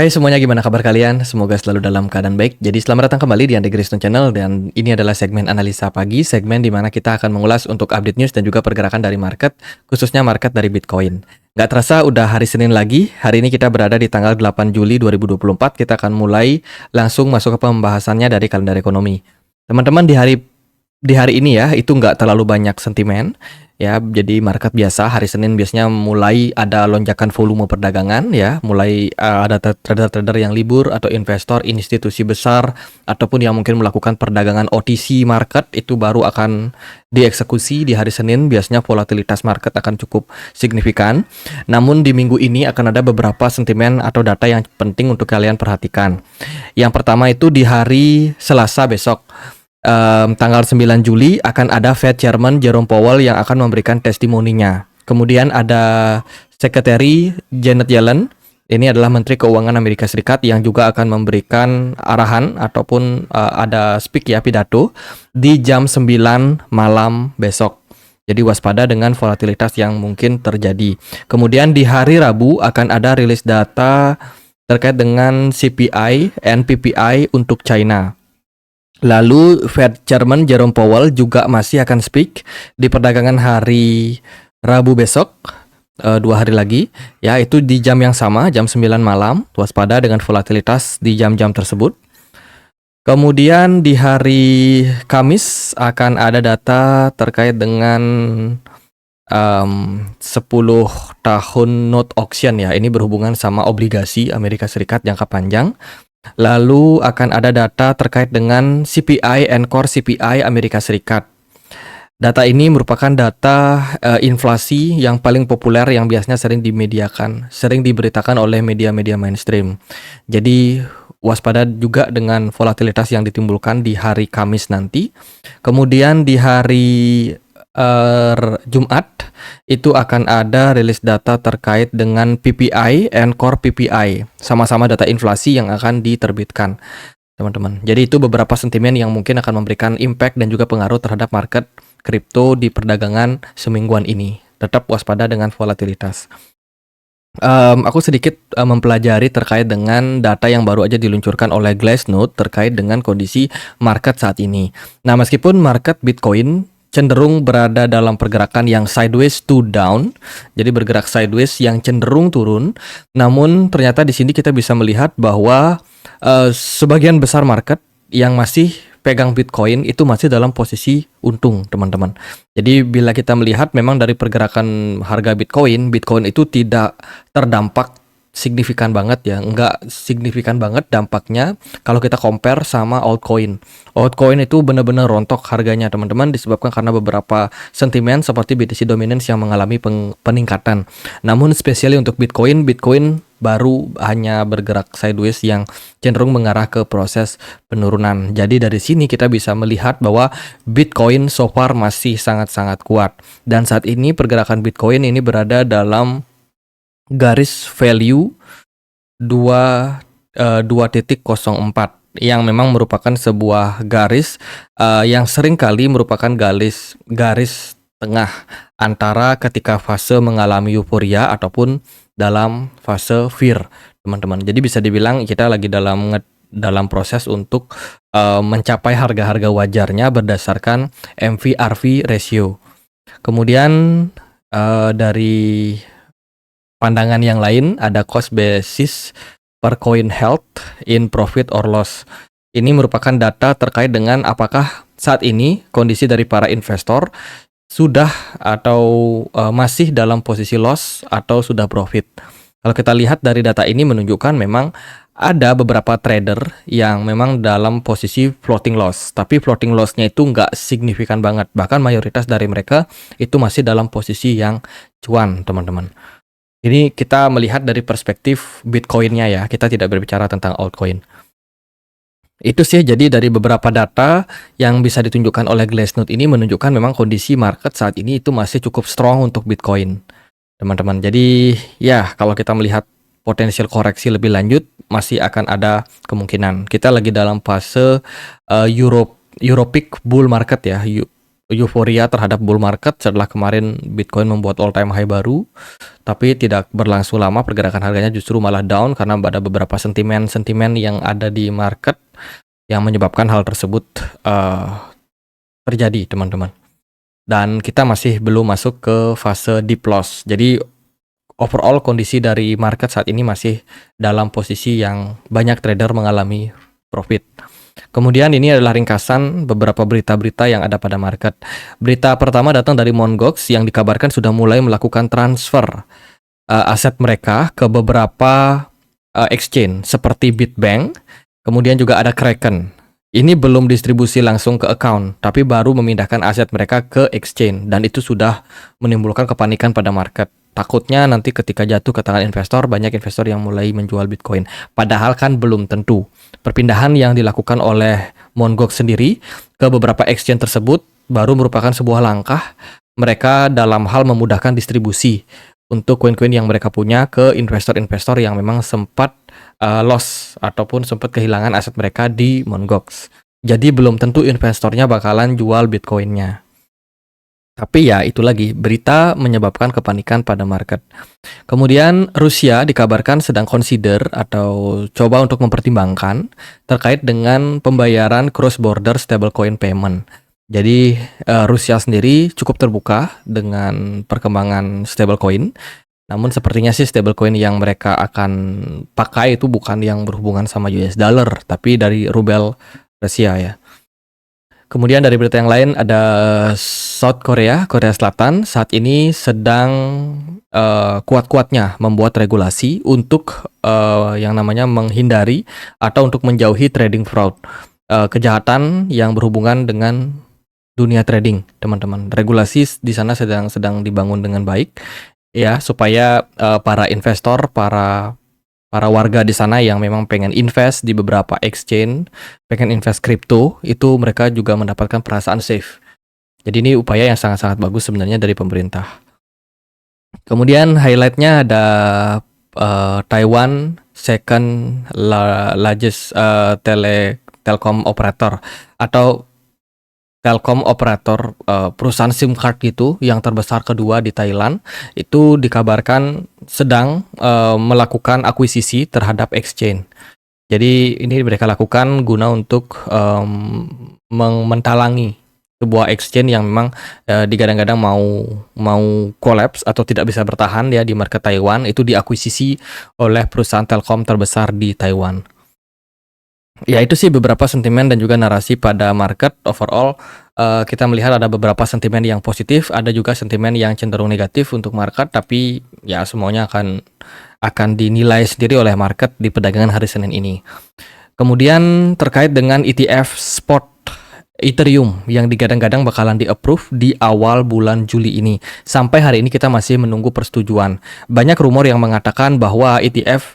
Hai semuanya, gimana kabar kalian? Semoga selalu dalam keadaan baik. Jadi selamat datang kembali di Andi Krisno Channel, dan ini adalah segmen analisa pagi, segmen di mana kita akan mengulas untuk update news dan juga pergerakan dari market, khususnya market dari Bitcoin. Nggak terasa udah hari Senin lagi. Hari ini kita berada di tanggal 8 Juli 2024. Kita akan mulai langsung masuk ke pembahasannya dari kalender ekonomi. Teman-teman, di hari ini ya, itu nggak terlalu banyak sentimen ya. Jadi market biasa, hari Senin biasanya mulai ada lonjakan volume perdagangan ya, mulai ada trader-trader yang libur atau investor institusi besar ataupun yang mungkin melakukan perdagangan OTC market itu baru akan dieksekusi di hari Senin. Biasanya volatilitas market akan cukup signifikan. Namun di minggu ini akan ada beberapa sentimen atau data yang penting untuk kalian perhatikan. Yang pertama itu di hari Selasa besok, tanggal 9 Juli akan ada Fed Chairman Jerome Powell yang akan memberikan testimoninya. Kemudian ada Sekretari Janet Yellen, ini adalah Menteri Keuangan Amerika Serikat yang juga akan memberikan arahan ataupun ada speak ya, pidato di jam 9 malam besok. Jadi waspada dengan volatilitas yang mungkin terjadi. Kemudian di hari Rabu akan ada rilis data terkait dengan CPI and PPI untuk China. Lalu Fed Chairman Jerome Powell juga masih akan speak di perdagangan hari Rabu besok, 2 hari lagi, ya, itu di jam yang sama, jam 9 malam. Waspada dengan volatilitas di jam-jam tersebut. Kemudian di hari Kamis akan ada data terkait dengan 10 tahun note auction ya. Ini berhubungan sama obligasi Amerika Serikat jangka panjang. Lalu akan ada data terkait dengan CPI and Core CPI Amerika Serikat. Data ini merupakan data inflasi yang paling populer yang biasanya sering diberitakan oleh media-media mainstream. Jadi waspada juga dengan volatilitas yang ditimbulkan di hari Kamis nanti. Kemudian di hari Jumat itu akan ada rilis data terkait dengan PPI and Core PPI, sama-sama data inflasi yang akan diterbitkan, teman-teman. Jadi itu beberapa sentimen yang mungkin akan memberikan impact dan juga pengaruh terhadap market kripto di perdagangan semingguan ini. Tetap waspada dengan volatilitas. Aku sedikit mempelajari terkait dengan data yang baru aja diluncurkan oleh Glassnode terkait dengan kondisi market saat ini. Nah, meskipun market Bitcoin cenderung berada dalam pergerakan yang sideways to down, jadi bergerak sideways yang cenderung turun. Namun ternyata di sini kita bisa melihat bahwa sebagian besar market yang masih pegang Bitcoin itu masih dalam posisi untung, teman-teman. Jadi bila kita melihat memang dari pergerakan harga Bitcoin itu tidak terdampak signifikan banget ya, nggak signifikan banget dampaknya kalau kita compare sama altcoin. Altcoin itu benar-benar rontok harganya, teman-teman, disebabkan karena beberapa sentimen seperti BTC dominance yang mengalami peningkatan. Namun spesialnya untuk Bitcoin baru hanya bergerak sideways yang cenderung mengarah ke proses penurunan. Jadi dari sini kita bisa melihat bahwa Bitcoin so far masih sangat-sangat kuat. Dan saat ini pergerakan Bitcoin ini berada dalam garis value 2.04 yang memang merupakan sebuah garis yang sering kali merupakan garis tengah antara ketika fase mengalami euforia ataupun dalam fase fear, teman-teman. Jadi bisa dibilang kita lagi dalam proses untuk mencapai harga-harga wajarnya berdasarkan MV/RV ratio. Kemudian dari pandangan yang lain ada cost basis per coin held in profit or loss. Ini merupakan data terkait dengan apakah saat ini kondisi dari para investor sudah atau masih dalam posisi loss atau sudah profit. Kalau kita lihat dari data ini menunjukkan memang ada beberapa trader yang memang dalam posisi floating loss, tapi floating loss-nya itu nggak signifikan banget. Bahkan mayoritas dari mereka itu masih dalam posisi yang cuan, teman-teman. Ini kita melihat dari perspektif Bitcoin-nya ya, kita tidak berbicara tentang altcoin. Itu sih, jadi dari beberapa data yang bisa ditunjukkan oleh Glassnode ini menunjukkan memang kondisi market saat ini itu masih cukup strong untuk Bitcoin, teman-teman. Jadi ya, kalau kita melihat potensial koreksi lebih lanjut, masih akan ada kemungkinan. Kita lagi dalam fase European bull market ya, euforia terhadap bull market setelah kemarin Bitcoin membuat all time high baru, tapi tidak berlangsung lama pergerakan harganya justru malah down karena ada beberapa sentimen yang ada di market yang menyebabkan hal tersebut terjadi, teman-teman. Dan kita masih belum masuk ke fase deep loss. Jadi overall kondisi dari market saat ini masih dalam posisi yang banyak trader mengalami profit. Kemudian ini adalah ringkasan beberapa berita-berita yang ada pada market. Berita pertama datang dari Mt. Gox yang dikabarkan sudah mulai melakukan transfer aset mereka ke beberapa exchange seperti Bitbank, kemudian juga ada Kraken. Ini belum distribusi langsung ke account, tapi baru memindahkan aset mereka ke exchange, dan itu sudah menimbulkan kepanikan pada market. Takutnya nanti ketika jatuh ke tangan investor, banyak investor yang mulai menjual Bitcoin. Padahal kan belum tentu. Perpindahan yang dilakukan oleh Mt. Gox sendiri ke beberapa exchange tersebut baru merupakan sebuah langkah mereka dalam hal memudahkan distribusi untuk koin-koin yang mereka punya ke investor-investor yang memang sempat loss ataupun sempat kehilangan aset mereka di Mt. Gox. Jadi belum tentu investornya bakalan jual Bitcoinnya. Tapi ya itu lagi, berita menyebabkan kepanikan pada market. Kemudian Rusia dikabarkan sedang consider atau coba untuk mempertimbangkan terkait dengan pembayaran cross-border stablecoin payment. Jadi Rusia sendiri cukup terbuka dengan perkembangan stablecoin. Namun sepertinya sih stablecoin yang mereka akan pakai itu bukan yang berhubungan sama US dollar, tapi dari rubel Rusia ya. Kemudian dari berita yang lain ada South Korea, Korea Selatan saat ini sedang kuat-kuatnya membuat regulasi untuk yang namanya menghindari atau untuk menjauhi trading fraud, kejahatan yang berhubungan dengan dunia trading, teman-teman. Regulasi di sana sedang dibangun dengan baik ya, supaya para investor, para warga di sana yang memang pengen invest di beberapa exchange, pengen invest kripto, itu mereka juga mendapatkan perasaan safe. Jadi ini upaya yang sangat-sangat bagus sebenarnya dari pemerintah. Kemudian highlightnya ada Taiwan second largest telkom operator atau Telkom operator, perusahaan SIM card gitu yang terbesar kedua di Thailand, itu dikabarkan sedang melakukan akuisisi terhadap exchange. Jadi ini mereka lakukan guna untuk mentalangi sebuah exchange yang memang digadang-gadang mau collapse atau tidak bisa bertahan ya di market Taiwan, itu diakuisisi oleh perusahaan Telkom terbesar di Taiwan. Ya itu sih beberapa sentimen dan juga narasi pada market overall. Kita melihat ada beberapa sentimen yang positif, ada juga sentimen yang cenderung negatif untuk market, tapi ya semuanya akan dinilai sendiri oleh market di perdagangan hari Senin ini. Kemudian terkait dengan ETF spot Ethereum yang digadang-gadang bakalan di-approve di awal bulan Juli ini. Sampai hari ini kita masih menunggu persetujuan. Banyak rumor yang mengatakan bahwa ETF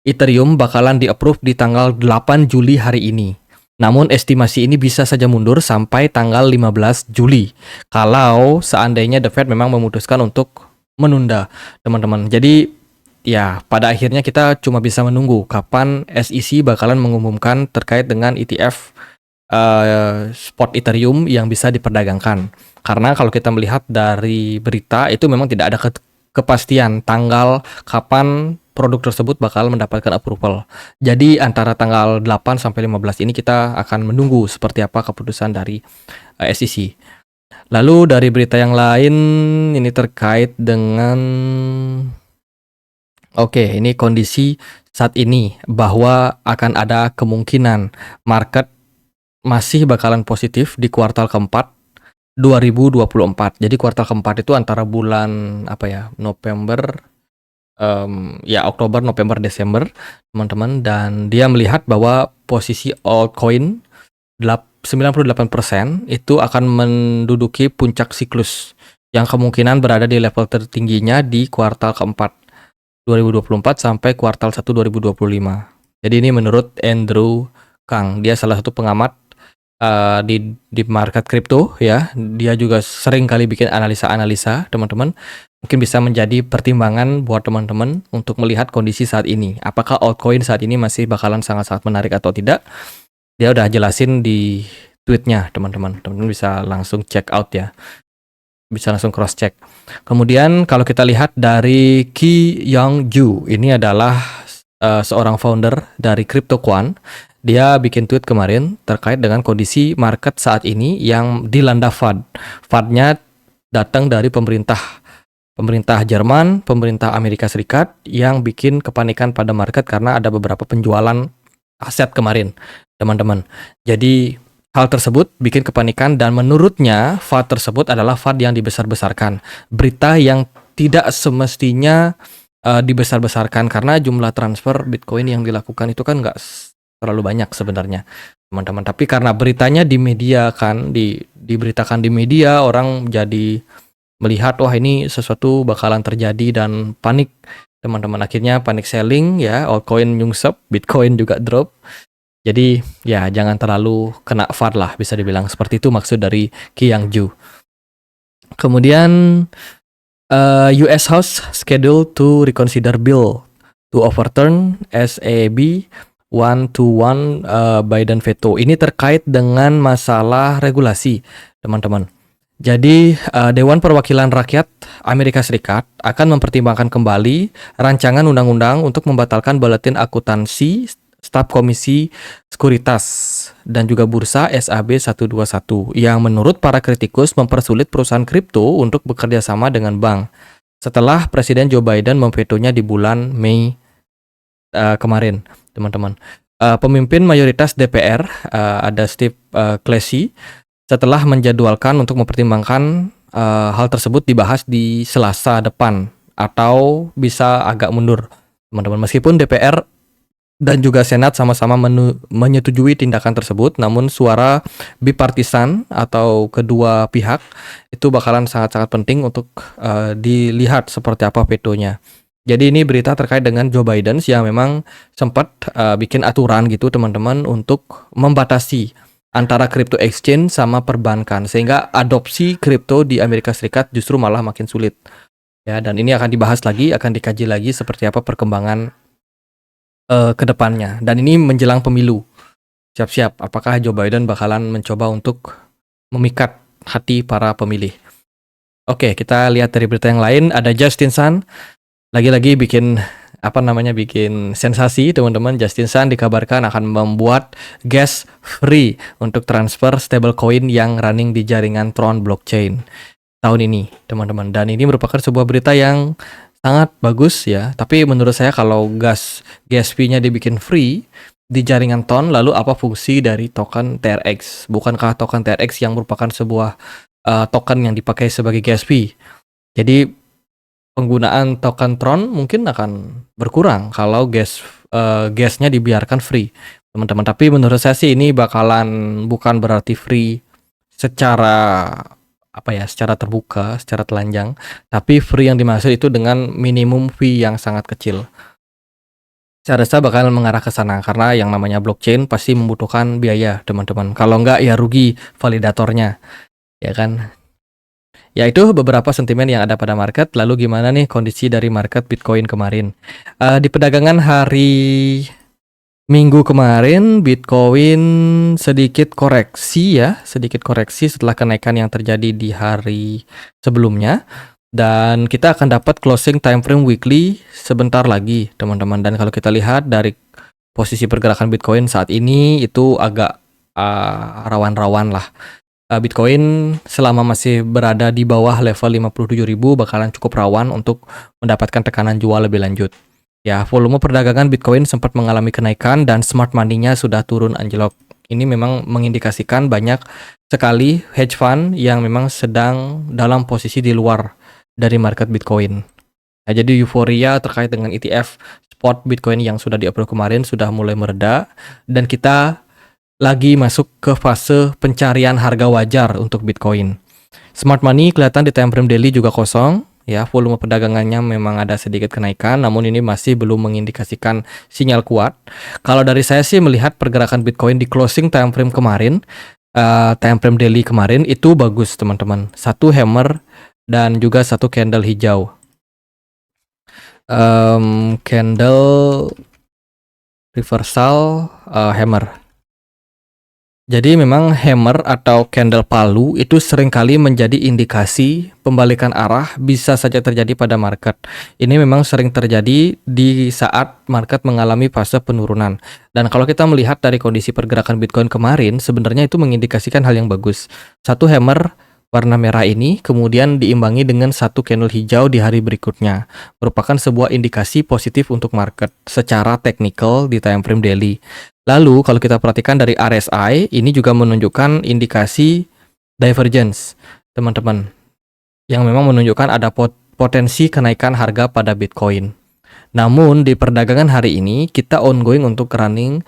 Ethereum bakalan di-approve di tanggal 8 Juli hari ini. Namun estimasi ini bisa saja mundur sampai tanggal 15 Juli. Kalau seandainya The Fed memang memutuskan untuk menunda, teman-teman. Jadi ya pada akhirnya kita cuma bisa menunggu kapan SEC bakalan mengumumkan terkait dengan ETF spot Ethereum yang bisa diperdagangkan. Karena kalau kita melihat dari berita itu memang tidak ada kepastian tanggal kapan produk tersebut bakal mendapatkan approval. Jadi antara tanggal 8 sampai 15 ini kita akan menunggu seperti apa keputusan dari SEC. Lalu dari berita yang lain ini terkait dengan ini kondisi saat ini bahwa akan ada kemungkinan market masih bakalan positif di kuartal keempat 2024. Jadi kuartal keempat itu antara bulan November, Oktober, November, Desember, teman-teman. Dan dia melihat bahwa posisi altcoin 98% itu akan menduduki puncak siklus yang kemungkinan berada di level tertingginya di kuartal keempat 2024 sampai kuartal 1 2025. Jadi ini menurut Andrew Kang, dia salah satu pengamat di market kripto ya. Dia juga sering kali bikin analisa-analisa, teman-teman. Mungkin bisa menjadi pertimbangan buat teman-teman untuk melihat kondisi saat ini. Apakah altcoin saat ini masih bakalan sangat-sangat menarik atau tidak? Dia udah jelasin di tweetnya teman-teman. Teman-teman bisa langsung check out ya. Bisa langsung cross check. Kemudian kalau kita lihat dari Ki Young Ju, ini adalah seorang founder dari CryptoQuant. Dia bikin tweet kemarin terkait dengan kondisi market saat ini yang dilanda FUD. FUD-nya datang dari pemerintah Jerman, pemerintah Amerika Serikat yang bikin kepanikan pada market karena ada beberapa penjualan aset kemarin, teman-teman. Jadi hal tersebut bikin kepanikan dan menurutnya FUD tersebut adalah FUD yang dibesar-besarkan. Berita yang tidak semestinya dibesar-besarkan karena jumlah transfer Bitcoin yang dilakukan itu kan nggak terlalu banyak sebenarnya, teman-teman. Tapi karena beritanya di media kan, diberitakan di media, orang jadi melihat wah ini sesuatu bakalan terjadi dan panik, teman-teman. Akhirnya panik selling ya, altcoin nyungsep, Bitcoin juga drop. Jadi ya jangan terlalu kena FUD lah, bisa dibilang seperti itu maksud dari Ki Yang Ju. Kemudian US House scheduled to reconsider bill to overturn SAB 121 Biden veto. Ini terkait dengan masalah regulasi, teman-teman. Jadi Dewan Perwakilan Rakyat Amerika Serikat akan mempertimbangkan kembali rancangan undang-undang untuk membatalkan Buletin Akuntansi Staf Komisi Sekuritas dan juga Bursa SAB 121 yang menurut para kritikus mempersulit perusahaan kripto untuk bekerja sama dengan bank setelah Presiden Joe Biden memvetonya di bulan Mei kemarin, teman-teman. Pemimpin mayoritas DPR ada Steve Scalise setelah menjadwalkan untuk mempertimbangkan hal tersebut dibahas di Selasa depan atau bisa agak mundur, teman-teman. Meskipun DPR dan juga Senat sama-sama menyetujui tindakan tersebut, namun suara bipartisan atau kedua pihak itu bakalan sangat-sangat penting untuk dilihat seperti apa vetonya. Jadi ini berita terkait dengan Joe Biden yang memang sempat bikin aturan gitu, teman-teman, untuk membatasi antara crypto exchange sama perbankan sehingga adopsi kripto di Amerika Serikat justru malah makin sulit. Ya, dan ini akan dibahas lagi, akan dikaji lagi seperti apa perkembangan ke depannya. Dan ini menjelang pemilu. Siap-siap, apakah Joe Biden bakalan mencoba untuk memikat hati para pemilih. Oke, kita lihat dari berita yang lain. Ada Justin Sun lagi-lagi bikin bikin sensasi, teman-teman. Justin Sun dikabarkan akan membuat gas free untuk transfer stablecoin yang running di jaringan Tron blockchain tahun ini, teman-teman. Dan ini merupakan sebuah berita yang sangat bagus ya. Tapi menurut saya kalau gas fee-nya dibikin free di jaringan Tron, lalu apa fungsi dari token TRX? Bukankah token TRX yang merupakan sebuah token yang dipakai sebagai gas fee? Jadi penggunaan token Tron mungkin akan berkurang kalau gasnya dibiarkan free, teman-teman. Tapi menurut saya sih ini bakalan bukan berarti free secara secara terbuka, secara telanjang, tapi free yang dimaksud itu dengan minimum fee yang sangat kecil. Saya rasa bakal mengarah ke sana karena yang namanya blockchain pasti membutuhkan biaya, teman-teman. Kalau enggak ya rugi validatornya, ya kan? Ya itu beberapa sentimen yang ada pada market. Lalu gimana nih kondisi dari market Bitcoin kemarin? Di perdagangan hari Minggu kemarin Bitcoin sedikit koreksi setelah kenaikan yang terjadi di hari sebelumnya. Dan kita akan dapat closing time frame weekly sebentar lagi, teman-teman. Dan kalau kita lihat dari posisi pergerakan Bitcoin saat ini itu agak rawan-rawan lah. Bitcoin selama masih berada di bawah level 57.000 bakalan cukup rawan untuk mendapatkan tekanan jual lebih lanjut. Ya, volume perdagangan Bitcoin sempat mengalami kenaikan dan smart money-nya sudah turun anjlok. Ini memang mengindikasikan banyak sekali hedge fund yang memang sedang dalam posisi di luar dari market Bitcoin. Nah, jadi euforia terkait dengan ETF spot Bitcoin yang sudah di-approve kemarin sudah mulai mereda dan kita lagi masuk ke fase pencarian harga wajar untuk Bitcoin. Smart money kelihatan di time frame daily juga kosong. Ya, volume perdagangannya memang ada sedikit kenaikan, namun ini masih belum mengindikasikan sinyal kuat. Kalau dari saya sih melihat pergerakan Bitcoin di closing time frame kemarin, time frame daily kemarin itu bagus, teman-teman. Satu hammer dan juga satu candle hijau. Candle reversal hammer. Jadi memang hammer atau candle palu itu seringkali menjadi indikasi pembalikan arah bisa saja terjadi pada market. Ini memang sering terjadi di saat market mengalami fase penurunan. Dan kalau kita melihat dari kondisi pergerakan Bitcoin kemarin, sebenarnya itu mengindikasikan hal yang bagus. Satu hammer warna merah ini kemudian diimbangi dengan satu candle hijau di hari berikutnya, merupakan sebuah indikasi positif untuk market secara teknikal di time frame daily. Lalu kalau kita perhatikan dari RSI, ini juga menunjukkan indikasi divergence, teman-teman, yang memang menunjukkan ada potensi kenaikan harga pada Bitcoin. Namun di perdagangan hari ini kita ongoing untuk running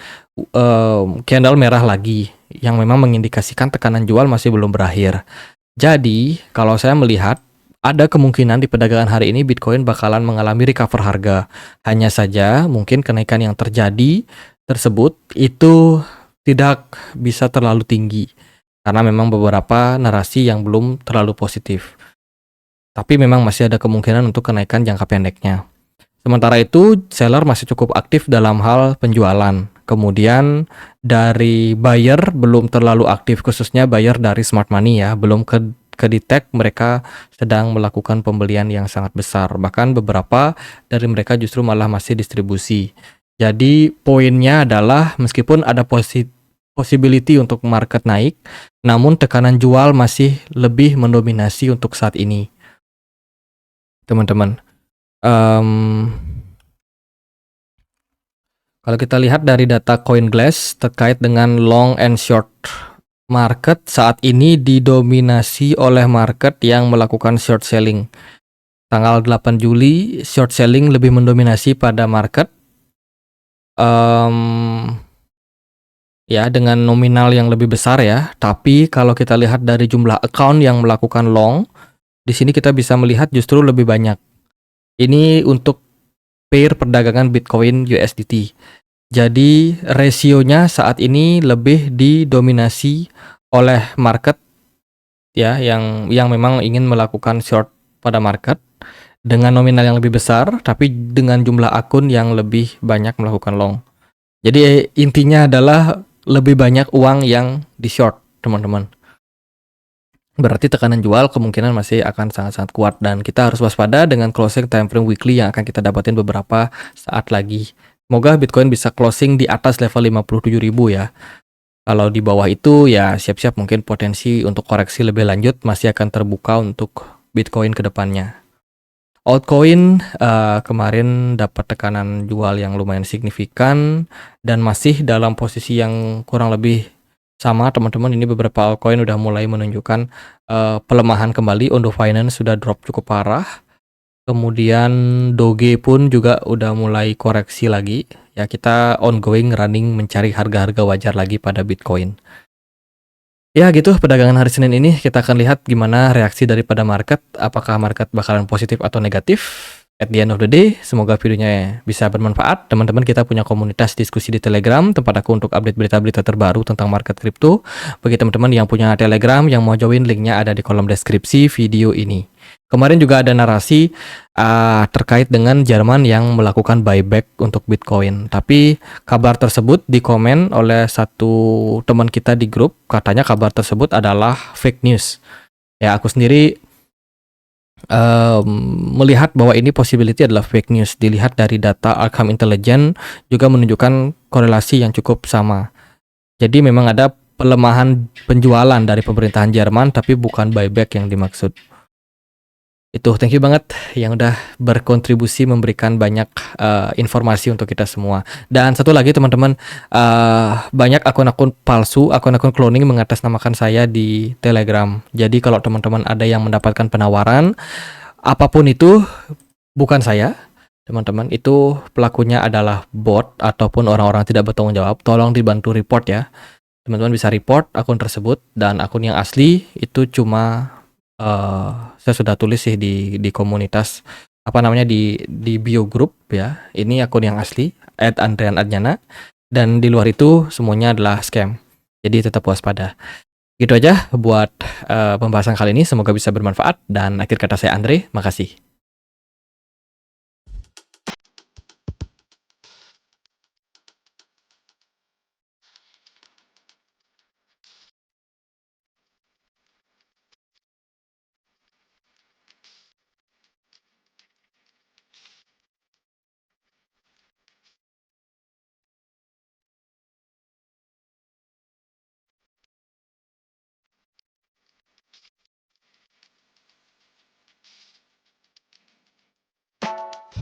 candle merah lagi, yang memang mengindikasikan tekanan jual masih belum berakhir. Jadi kalau saya melihat ada kemungkinan di perdagangan hari ini Bitcoin bakalan mengalami recover harga. Hanya saja mungkin kenaikan yang terjadi tersebut itu tidak bisa terlalu tinggi karena memang beberapa narasi yang belum terlalu positif. Tapi memang masih ada kemungkinan untuk kenaikan jangka pendeknya. Sementara itu, seller masih cukup aktif dalam hal penjualan. Kemudian dari buyer belum terlalu aktif, khususnya buyer dari smart money ya, belum ke-detect mereka sedang melakukan pembelian yang sangat besar. Bahkan beberapa dari mereka justru malah masih distribusi. Jadi poinnya adalah meskipun ada possibility untuk market naik, namun tekanan jual masih lebih mendominasi untuk saat ini, teman-teman. Kalau kita lihat dari data CoinGlass terkait dengan long and short market, saat ini didominasi oleh market yang melakukan short selling. Tanggal 8 Juli, short selling lebih mendominasi pada market. Ya, dengan nominal yang lebih besar ya. Tapi kalau kita lihat dari jumlah account yang melakukan long, di sini kita bisa melihat justru lebih banyak. Ini untuk pair perdagangan Bitcoin USDT. Jadi rasionya saat ini lebih didominasi oleh market ya, yang memang ingin melakukan short pada market dengan nominal yang lebih besar, tapi dengan jumlah akun yang lebih banyak melakukan long. Jadi intinya adalah lebih banyak uang yang di short, teman-teman. Berarti tekanan jual kemungkinan masih akan sangat-sangat kuat dan kita harus waspada dengan closing time frame weekly yang akan kita dapatin beberapa saat lagi. Semoga Bitcoin bisa closing di atas level 57.000 ya. Kalau di bawah itu ya siap-siap mungkin potensi untuk koreksi lebih lanjut masih akan terbuka untuk Bitcoin ke depannya. Altcoin kemarin dapat tekanan jual yang lumayan signifikan dan masih dalam posisi yang kurang lebih sama, teman-teman. Ini beberapa altcoin udah mulai menunjukkan pelemahan kembali. Ondo Finance sudah drop cukup parah. Kemudian Doge pun juga udah mulai koreksi lagi. Ya, kita ongoing running mencari harga-harga wajar lagi pada Bitcoin. Ya gitu, perdagangan hari Senin ini kita akan lihat gimana reaksi daripada market. Apakah market bakalan positif atau negatif? At the end of the day, semoga videonya bisa bermanfaat. Teman-teman, kita punya komunitas diskusi di Telegram, tempat aku untuk update berita-berita terbaru tentang market kripto. Bagi teman-teman yang punya Telegram, yang mau join, linknya ada di kolom deskripsi video ini. Kemarin juga ada narasi terkait dengan Jerman yang melakukan buyback untuk Bitcoin. Tapi kabar tersebut dikomen oleh satu teman kita di grup, katanya kabar tersebut adalah fake news. Ya, aku sendiri melihat bahwa ini possibility adalah fake news. Dilihat dari data Arkham Intelligence juga menunjukkan korelasi yang cukup sama. Jadi memang ada pelemahan penjualan dari pemerintahan Jerman, tapi bukan buyback yang dimaksud. Itu, thank you banget yang udah berkontribusi memberikan banyak informasi untuk kita semua. Dan satu lagi teman-teman, banyak akun-akun palsu, akun-akun cloning mengatasnamakan saya di Telegram. Jadi kalau teman-teman ada yang mendapatkan penawaran, apapun itu bukan saya, teman-teman, itu pelakunya adalah bot ataupun orang-orang tidak bertanggung jawab. Tolong dibantu report ya. Teman-teman bisa report akun tersebut, dan akun yang asli itu cuma saya sudah tulis sih di komunitas di bio group ya. Ini akun yang asli @andrianadjana, dan di luar itu semuanya adalah scam. Jadi tetap waspada. Gitu aja buat pembahasan kali ini, semoga bisa bermanfaat, dan akhir kata saya Andre, makasih.